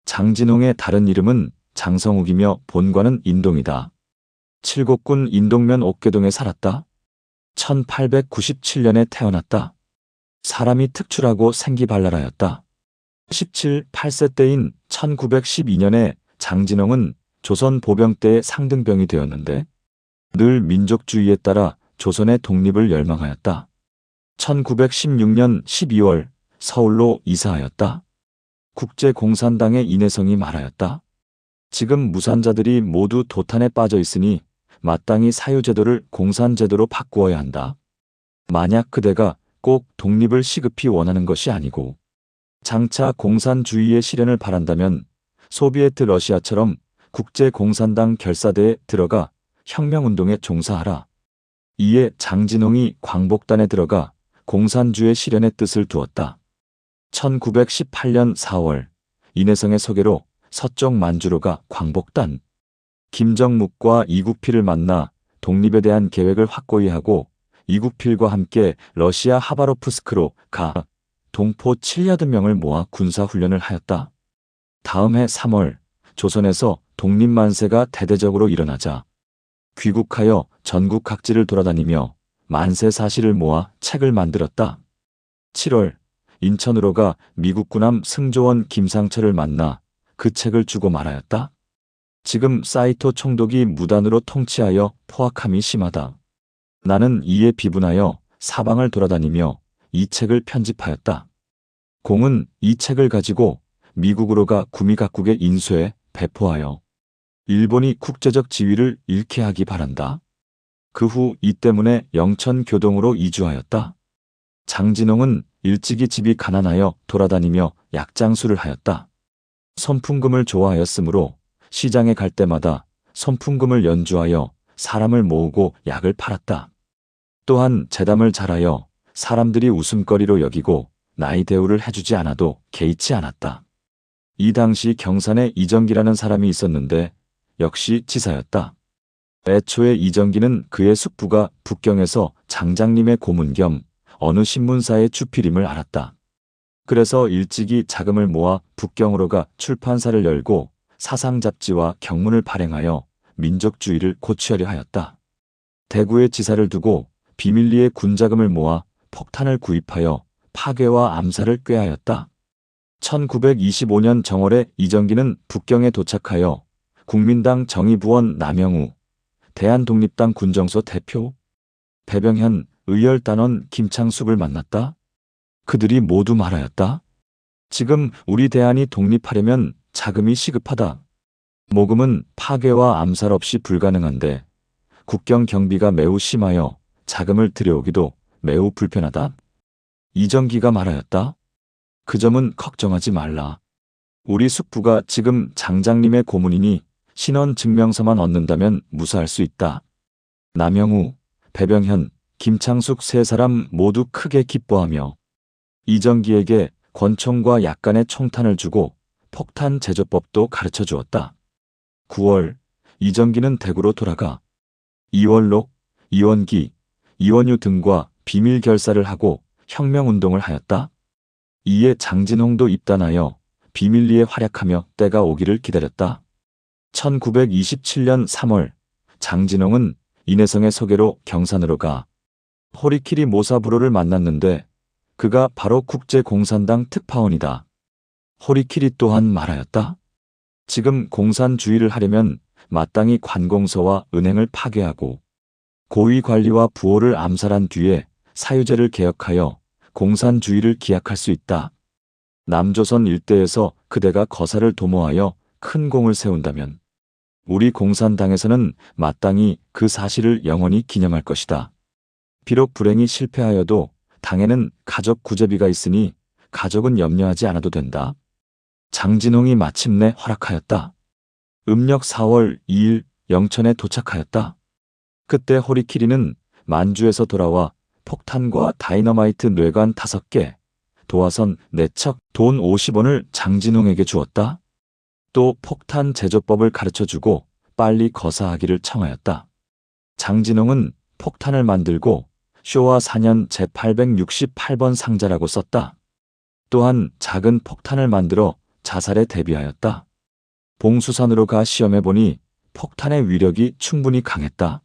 장진홍의 다른 이름은 장성욱이며 본관은 인동이다. 칠곡군 인동면 옥계동에 살았다. 1897년에 태어났다. 사람이 특출하고 생기발랄하였다. 17, 8세 때인 1912년에 장진홍은 조선 보병 때의 상등병이 되었는데 늘 민족주의에 따라 조선의 독립을 열망하였다. 1916년 12월 서울로 이사하였다. 국제공산당의 인해성이 말하였다. 지금 무산자들이 모두 도탄에 빠져 있으니 마땅히 사유제도를 공산제도로 바꾸어야 한다. 만약 그대가 꼭 독립을 시급히 원하는 것이 아니고 장차 공산주의의 실현을 바란다면 소비에트 러시아처럼 국제공산당 결사대에 들어가 혁명운동에 종사하라. 이에 장진홍이 광복단에 들어가 공산주의 실현의 뜻을 두었다. 1918년 4월 인해성의 소개로 서쪽 만주로가 광복단, 김정묵과 이국필을 만나 독립에 대한 계획을 확고히 하고 이국필과 함께 러시아 하바로프스크로 가 동포 7여든 명을 모아 군사훈련을 하였다. 다음 해 3월 조선에서 독립만세가 대대적으로 일어나자 귀국하여 전국 각지를 돌아다니며 만세 사실을 모아 책을 만들었다. 7월 인천으로 가 미국 군함 승조원 김상철을 만나 그 책을 주고 말하였다. 지금 사이토 총독이 무단으로 통치하여 포악함이 심하다. 나는 이에 비분하여 사방을 돌아다니며 이 책을 편집하였다. 공은 이 책을 가지고 미국으로 가 구미 각국에 인수해 배포하여 일본이 국제적 지위를 잃게 하기 바란다. 그 후 이 때문에 영천 교동으로 이주하였다. 장진홍은 일찍이 집이 가난하여 돌아다니며 약장수를 하였다. 선풍금을 좋아하였으므로 시장에 갈 때마다 선풍금을 연주하여 사람을 모으고 약을 팔았다. 또한 재담을 잘하여 사람들이 웃음거리로 여기고 나이 대우를 해주지 않아도 개의치 않았다. 이 당시 경산에 이정기라는 사람이 있었는데 역시 지사였다. 애초에 이정기는 그의 숙부가 북경에서 장장님의 고문 겸 어느 신문사의 주필임을 알았다. 그래서 일찍이 자금을 모아 북경으로 가 출판사를 열고 사상잡지와 경문을 발행하여 민족주의를 고취하려 하였다. 대구에 지사를 두고 비밀리에 군자금을 모아 폭탄을 구입하여 파괴와 암살을 꾀하였다. 1925년 정월에 이정기는 북경에 도착하여 국민당 정의부원 남영우, 대한독립당 군정소 대표 배병현, 의열단원 김창숙을 만났다. 그들이 모두 말하였다. 지금 우리 대한이 독립하려면 자금이 시급하다. 모금은 파괴와 암살 없이 불가능한데 국경 경비가 매우 심하여 자금을 들여오기도 매우 불편하다. 이정기가 말하였다. 그 점은 걱정하지 말라. 우리 숙부가 지금 장장님의 고문이니 신원 증명서만 얻는다면 무사할 수 있다. 남영우, 배병현, 김창숙 세 사람 모두 크게 기뻐하며 이정기에게 권총과 약간의 총탄을 주고 폭탄 제조법도 가르쳐 주었다. 9월 이정기는 대구로 돌아가 이월록, 이원기, 이원유 등과 비밀 결사를 하고 혁명운동을 하였다. 이에 장진홍도 입단하여 비밀리에 활약하며 때가 오기를 기다렸다. 1927년 3월 장진홍은 인해성의 소개로 경산으로 가 호리키리 모사부로를 만났는데 그가 바로 국제공산당 특파원이다. 호리키리 또한 말하였다. 지금 공산주의를 하려면 마땅히 관공서와 은행을 파괴하고 고위 관리와 부호를 암살한 뒤에 사유제를 개혁하여 공산주의를 기약할 수 있다. 남조선 일대에서 그대가 거사를 도모하여 큰 공을 세운다면 우리 공산당에서는 마땅히 그 사실을 영원히 기념할 것이다. 비록 불행이 실패하여도 당에는 가족 구제비가 있으니 가족은 염려하지 않아도 된다. 장진홍이 마침내 허락하였다. 음력 4월 2일 영천에 도착하였다. 그때 호리키리는 만주에서 돌아와 폭탄과 다이너마이트 뇌관 5개, 도화선 4척, 돈 50원을 장진홍에게 주었다. 또 폭탄 제조법을 가르쳐주고 빨리 거사하기를 청하였다. 장진홍은 폭탄을 만들고 쇼와 4년 제868번 상자라고 썼다. 또한 작은 폭탄을 만들어 자살에 대비하였다. 봉수산으로 가 시험해보니 폭탄의 위력이 충분히 강했다.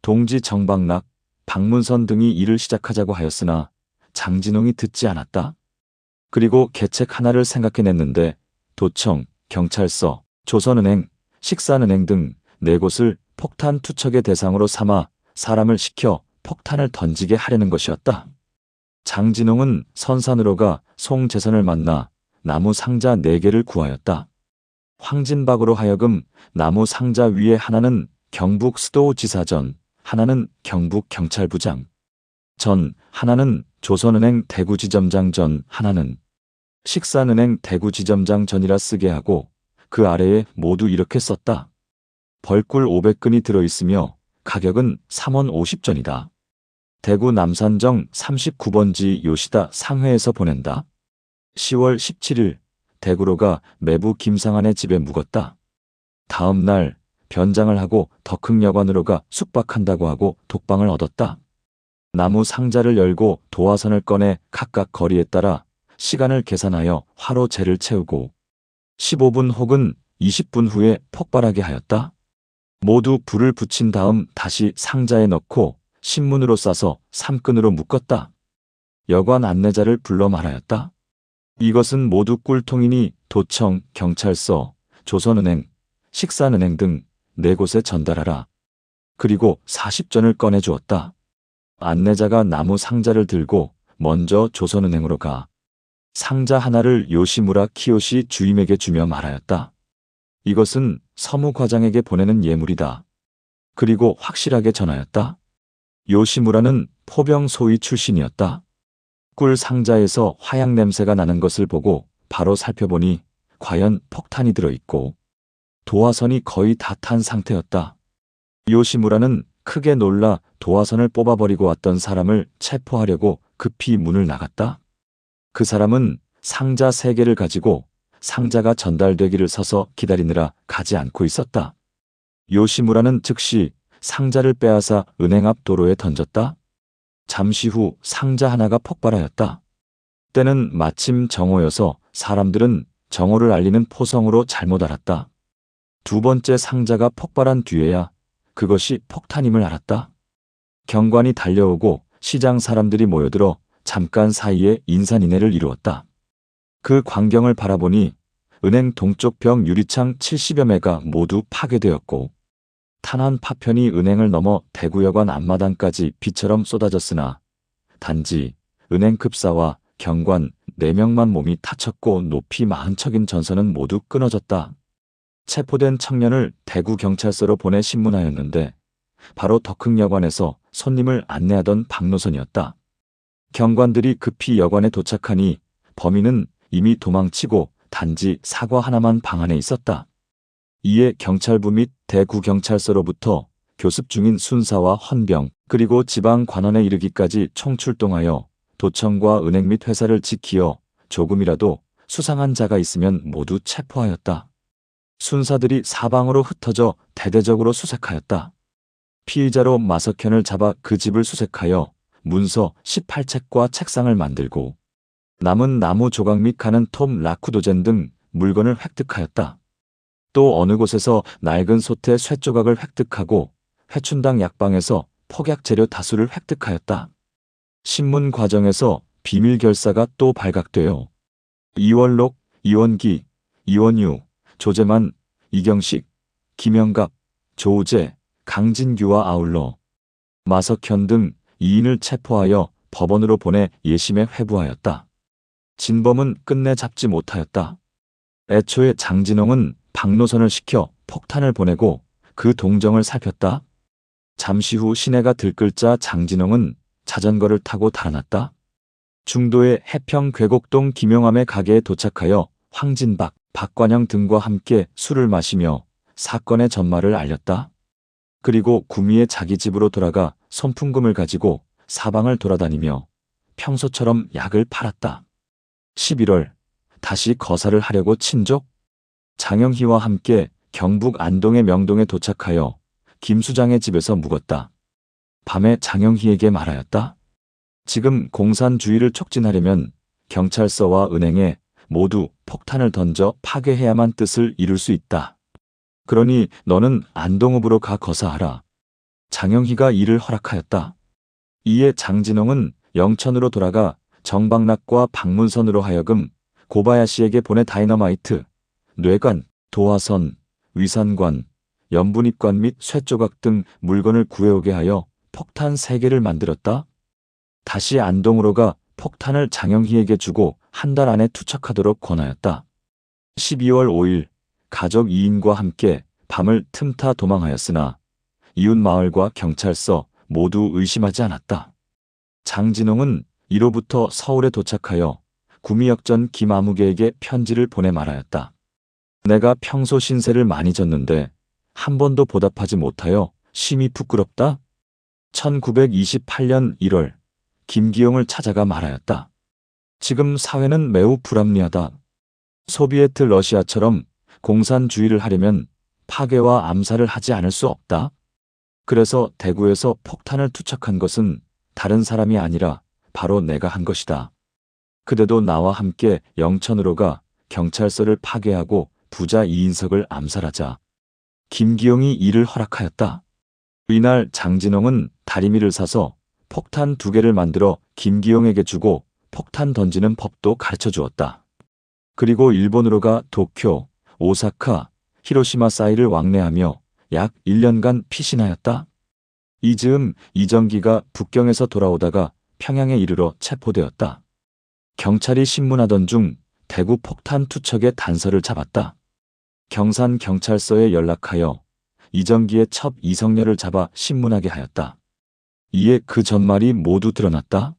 동지 정박락, 박문선 등이 일을 시작하자고 하였으나 장진홍이 듣지 않았다. 그리고 계책 하나를 생각해냈는데 도청, 경찰서, 조선은행, 식산은행 등 4곳을 폭탄 투척의 대상으로 삼아 사람을 시켜 폭탄을 던지게 하려는 것이었다. 장진홍은 선산으로 가 송재선을 만나 나무 상자 4개를 구하였다. 황진박으로 하여금 나무 상자 위에 하나는 경북 수도지사전, 하나는 경북 경찰부장 전, 하나는 조선은행 대구지점장 전, 하나는 식산은행 대구지점장 전이라 쓰게 하고 그 아래에 모두 이렇게 썼다. 벌꿀 500근이 들어있으며 가격은 3원 50전이다. 대구 남산정 39번지 요시다 상회에서 보낸다. 10월 17일 대구로 가 매부 김상한의 집에 묵었다. 다음 날 변장을 하고 덕흥여관으로 가 숙박한다고 하고 독방을 얻었다. 나무 상자를 열고 도화선을 꺼내 각각 거리에 따라 시간을 계산하여 화로 재를 채우고 15분 혹은 20분 후에 폭발하게 하였다. 모두 불을 붙인 다음 다시 상자에 넣고 신문으로 싸서 3끈으로 묶었다. 여관 안내자를 불러 말하였다. 이것은 모두 꿀통이니 도청, 경찰서, 조선은행, 식산은행 등 4곳에 전달하라. 그리고 40전을 꺼내 주었다. 안내자가 나무 상자를 들고 먼저 조선은행으로 가 상자 하나를 요시무라 키요시 주임에게 주며 말하였다. 이것은 서무과장에게 보내는 예물이다. 그리고 확실하게 전하였다. 요시무라는 포병 소위 출신이었다. 꿀 상자에서 화약 냄새가 나는 것을 보고 바로 살펴보니 과연 폭탄이 들어있고 도화선이 거의 다 탄 상태였다. 요시무라는 크게 놀라 도화선을 뽑아버리고 왔던 사람을 체포하려고 급히 문을 나갔다. 그 사람은 상자 3개를 가지고 상자가 전달되기를 서서 기다리느라 가지 않고 있었다. 요시무라는 즉시 상자를 빼앗아 은행 앞 도로에 던졌다. 잠시 후 상자 하나가 폭발하였다. 때는 마침 정오여서 사람들은 정오를 알리는 포성으로 잘못 알았다. 2번째 상자가 폭발한 뒤에야 그것이 폭탄임을 알았다. 경관이 달려오고 시장 사람들이 모여들어 잠깐 사이에 인산인해를 이루었다. 그 광경을 바라보니 은행 동쪽 벽 유리창 70여 매가 모두 파괴되었고 탄환 파편이 은행을 넘어 대구여관 앞마당까지 비처럼 쏟아졌으나 단지 은행 급사와 경관 4명만 몸이 다쳤고 높이 40척인 전선은 모두 끊어졌다. 체포된 청년을 대구경찰서로 보내 신문하였는데 바로 덕흥여관에서 손님을 안내하던 박노선이었다. 경관들이 급히 여관에 도착하니 범인은 이미 도망치고 단지 사과 하나만 방 안에 있었다. 이에 경찰부 및 대구경찰서로부터 교습 중인 순사와 헌병 그리고 지방관원에 이르기까지 총출동하여 도청과 은행 및 회사를 지키어 조금이라도 수상한 자가 있으면 모두 체포하였다. 순사들이 사방으로 흩어져 대대적으로 수색하였다. 피의자로 마석현을 잡아 그 집을 수색하여 문서 18책과 책상을 만들고 남은 나무 조각 및 가는 톱 라쿠도젠 등 물건을 획득하였다. 또 어느 곳에서 낡은 솥의 쇠조각을 획득하고 회춘당 약방에서 폭약 재료 다수를 획득하였다. 신문 과정에서 비밀 결사가 또 발각되어 이월록, 이원기, 이원유, 조재만, 이경식, 김영갑, 조우재, 강진규와 아울러 마석현 등 2인을 체포하여 법원으로 보내 예심에 회부하였다. 진범은 끝내 잡지 못하였다. 애초에 장진홍은 박노선을 시켜 폭탄을 보내고 그 동정을 살폈다. 잠시 후 시내가 들끓자 장진홍은 자전거를 타고 달아났다. 중도의 해평 괴곡동 김용암의 가게에 도착하여 황진박, 박관영 등과 함께 술을 마시며 사건의 전말을 알렸다. 그리고 구미의 자기 집으로 돌아가 손풍금을 가지고 사방을 돌아다니며 평소처럼 약을 팔았다. 11월 다시 거사를 하려고 친족 장영희와 함께 경북 안동의 명동에 도착하여 김수장의 집에서 묵었다. 밤에 장영희에게 말하였다. 지금 공산주의를 촉진하려면 경찰서와 은행에 모두 폭탄을 던져 파괴해야만 뜻을 이룰 수 있다. 그러니 너는 안동읍으로 가 거사하라. 장영희가 이를 허락하였다. 이에 장진홍은 영천으로 돌아가 정박락과 박문선으로 하여금 고바야시에게 보내 다이너마이트, 뇌관, 도화선, 위산관, 염분입관 및 쇠조각 등 물건을 구해오게 하여 폭탄 3개를 만들었다. 다시 안동으로 가 폭탄을 장영희에게 주고 한 달 안에 투척하도록 권하였다. 12월 5일 가족 2인과 함께 밤을 틈타 도망하였으나 이웃 마을과 경찰서 모두 의심하지 않았다. 장진홍은 이로부터 서울에 도착하여 구미역전 김아무개에게 편지를 보내 말하였다. 내가 평소 신세를 많이 졌는데 한 번도 보답하지 못하여 심히 부끄럽다. 1928년 1월 김기용을 찾아가 말하였다. 지금 사회는 매우 불합리하다. 소비에트 러시아처럼 공산주의를 하려면 파괴와 암살을 하지 않을 수 없다. 그래서 대구에서 폭탄을 투척한 것은 다른 사람이 아니라 바로 내가 한 것이다. 그대도 나와 함께 영천으로 가 경찰서를 파괴하고 부자 이인석을 암살하자. 김기용이 이를 허락하였다. 이날 장진홍은 다리미를 사서 폭탄 2개를 만들어 김기용에게 주고 폭탄 던지는 법도 가르쳐 주었다. 그리고 일본으로 가 도쿄, 오사카, 히로시마 사이를 왕래하며 약 1년간 피신하였다. 이 즈음 이정기가 북경에서 돌아오다가 평양에 이르러 체포되었다. 경찰이 신문하던 중 대구 폭탄 투척의 단서를 잡았다. 경산 경찰서에 연락하여 이정기의 첩 이성렬을 잡아 신문하게 하였다. 이에 그 전말이 모두 드러났다.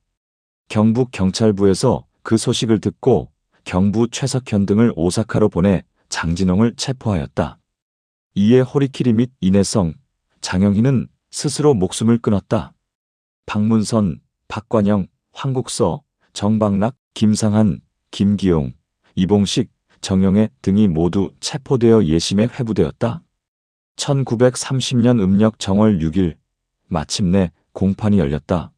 경북 경찰부에서 그 소식을 듣고 경부 최석현 등을 오사카로 보내 장진홍을 체포하였다. 이에 호리키리 및 인혜성, 장영희는 스스로 목숨을 끊었다. 박문선, 박관영, 황국서, 정박락, 김상한, 김기용, 이봉식, 정영애 등이 모두 체포되어 예심에 회부되었다. 1930년 음력 정월 6일 마침내 공판이 열렸다.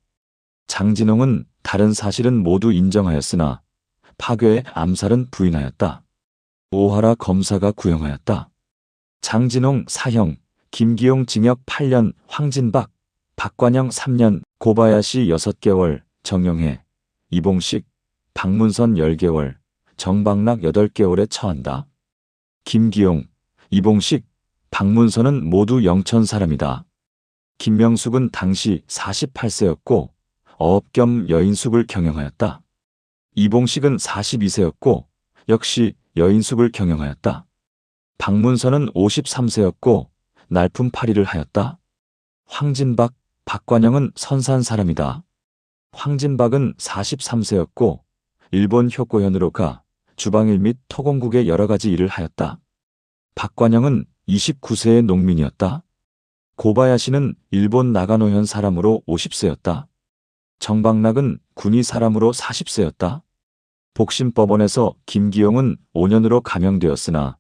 장진홍은 다른 사실은 모두 인정하였으나 파괴의 암살은 부인하였다. 오하라 검사가 구형하였다. 장진홍 사형, 김기용 징역 8년, 황진박, 박관영 3년, 고바야시 6개월, 정영애, 이봉식, 박문선 10개월, 정박락 8개월에 처한다. 김기용, 이봉식, 박문선은 모두 영천 사람이다. 김명숙은 당시 48세였고 어업 겸 여인숙을 경영하였다. 이봉식은 42세였고 역시 여인숙을 경영하였다. 박문선은 53세였고 날품팔이를 하였다. 황진박, 박관영은 선산 사람이다. 황진박은 43세였고 일본 효고현으로 가 주방일 및 토공국의 여러 가지 일을 하였다. 박관영은 29세의 농민이었다. 고바야시는 일본 나가노현 사람으로 50세였다. 정박락은 군의 사람으로 40세였다. 복심법원에서 김기용은 5년으로 감형되었으나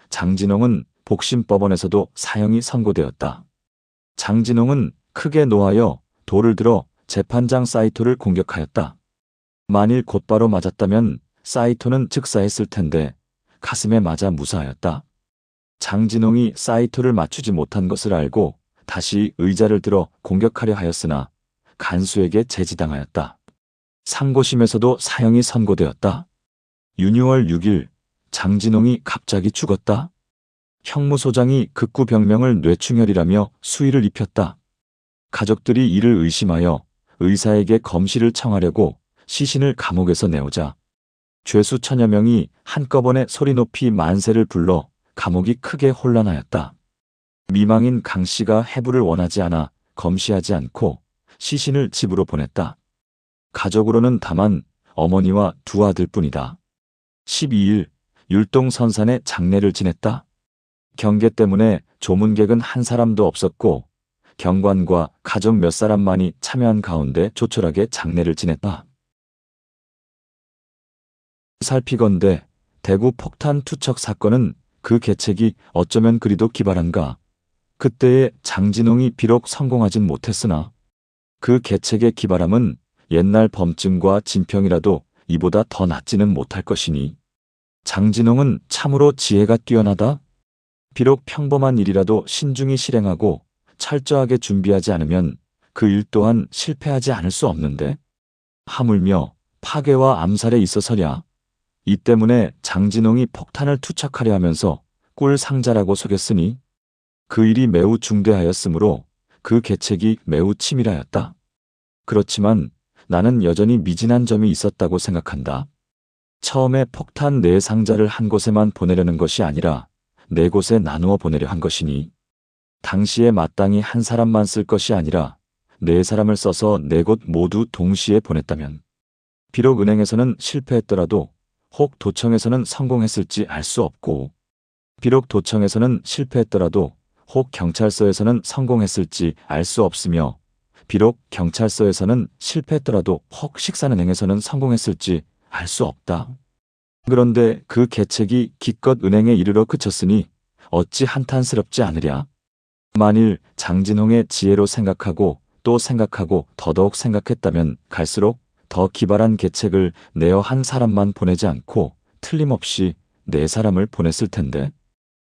장진홍은 복심법원에서도 사형이 선고되었다. 장진홍은 크게 노하여 돌을 들어 재판장 사이토를 공격하였다. 만일 곧바로 맞았다면 사이토는 즉사했을 텐데 가슴에 맞아 무사하였다. 장진홍이 사이토를 맞추지 못한 것을 알고 다시 의자를 들어 공격하려 하였으나 간수에게 제지당하였다. 상고심에서도 사형이 선고되었다. 윤유월 6일 장진홍이 갑자기 죽었다. 형무소장이 극구병명을 뇌충혈이라며 수의를 입혔다. 가족들이 이를 의심하여 의사에게 검시를 청하려고 시신을 감옥에서 내오자 죄수 천여 명이 한꺼번에 소리 높이 만세를 불러 감옥이 크게 혼란하였다. 미망인 강 씨가 해부를 원하지 않아 검시하지 않고 시신을 집으로 보냈다. 가족으로는 다만 어머니와 2 아들뿐이다. 12일 율동 선산에 장례를 지냈다. 경계 때문에 조문객은 한 사람도 없었고 경관과 가족 몇 사람만이 참여한 가운데 조촐하게 장례를 지냈다. 살피건대 대구 폭탄 투척 사건은 그 계책이 어쩌면 그리도 기발한가. 그때의 장진홍이 비록 성공하진 못했으나 그 계책의 기발함은 옛날 범증과 진평이라도 이보다 더 낫지는 못할 것이니 장진홍은 참으로 지혜가 뛰어나다. 비록 평범한 일이라도 신중히 실행하고 철저하게 준비하지 않으면 그 일 또한 실패하지 않을 수 없는데, 하물며 파괴와 암살에 있어서랴. 이 때문에 장진홍이 폭탄을 투척하려 하면서 꿀 상자라고 속였으니 그 일이 매우 중대하였으므로 그 계책이 매우 치밀하였다. 그렇지만 나는 여전히 미진한 점이 있었다고 생각한다. 처음에 폭탄 네 상자를 한 곳에만 보내려는 것이 아니라 네 곳에 나누어 보내려 한 것이니, 당시에 마땅히 한 사람만 쓸 것이 아니라 네 사람을 써서 네 곳 모두 동시에 보냈다면, 비록 은행에서는 실패했더라도 혹 도청에서는 성공했을지 알 수 없고, 비록 도청에서는 실패했더라도 혹 경찰서에서는 성공했을지 알 수 없으며, 비록 경찰서에서는 실패했더라도 혹 식산은행에서는 성공했을지 알 수 없다. 그런데 그 계책이 기껏 은행에 이르러 그쳤으니 어찌 한탄스럽지 않으랴. 만일 장진홍의 지혜로 생각하고 또 생각하고 더더욱 생각했다면 갈수록 더 기발한 계책을 내어 한 사람만 보내지 않고 틀림없이 네 사람을 보냈을 텐데,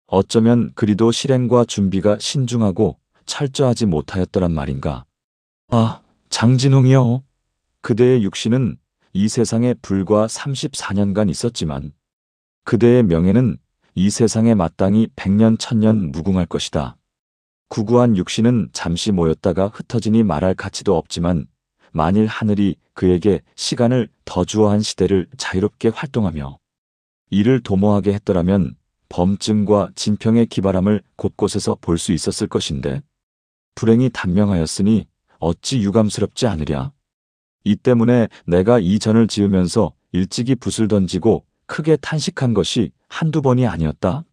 어쩌면 그리도 실행과 준비가 신중하고 철저하지 못하였더란 말인가. 아, 장진홍이여. 그대의 육신은 이 세상에 불과 34년간 있었지만 그대의 명예는 이 세상에 마땅히 100년 1000년 무궁할 것이다. 구구한 육신은 잠시 모였다가 흩어지니 말할 가치도 없지만, 만일 하늘이 그에게 시간을 더 주어 한 시대를 자유롭게 활동하며 이를 도모하게 했더라면 범증과 진평의 기발함을 곳곳에서 볼 수 있었을 것인데, 불행이 단명하였으니 어찌 유감스럽지 않으랴. 이 때문에 내가 이 전을 지으면서 일찍이 붓을 던지고 크게 탄식한 것이 한두 번이 아니었다.